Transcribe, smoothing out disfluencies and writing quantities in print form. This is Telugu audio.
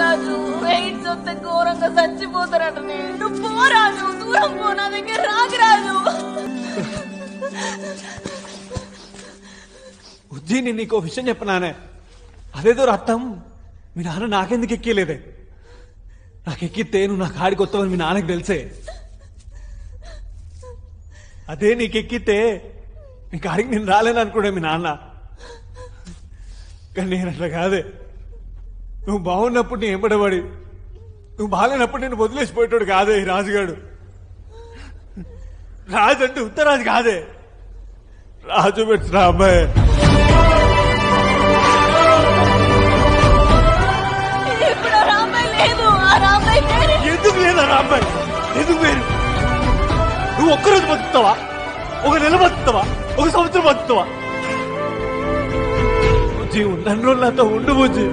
రాజు ఎయిడ్స్ వస్తే ఘోరంగా చచ్చిపోతారట. నువ్వు పో రాజు, దూరం పో, నా దగ్గర రాకు రాజు. బుజ్జి, నేను నీకు విషయం చెప్పనానే, అదేదో రక్తం మీ నాన్న నాకెందుకు ఎక్కలేదే? నాకెక్కితే నువ్వు నా కాడికి వస్తావని మీ నాన్నకి తెలిసే. అదే నీకెక్కితే నీ కాడికి నేను రాలేను అనుకోడే మీ నాన్న. కానీ నేను అట్లా కాదే. నువ్వు బాగున్నప్పుడు నీ ఎంబడబడి, నువ్వు బాగాలేనప్పుడు నేను వదిలేసిపోయేటోడు కాదే ఈ రాజుగాడు. రాజు అంటే ఉత్తరాజు కాదే, రాజు పెట్టిన అమ్మాయి. ఇప్పుడు ఆ రామాయ్ లేదు, ఆ రామాయ్ ఎందుకు లేదా రాంబాయ్? ఎందుకు వేరు? నువ్వు ఒక్కరోజు బతుకుతావా? ఒక నెల బతుకుతావా? ఒక సంవత్సరం బతుకుతావా? బుజ్జి, ఉన్న రోజులు నాతో ఉండు బుజ్జి.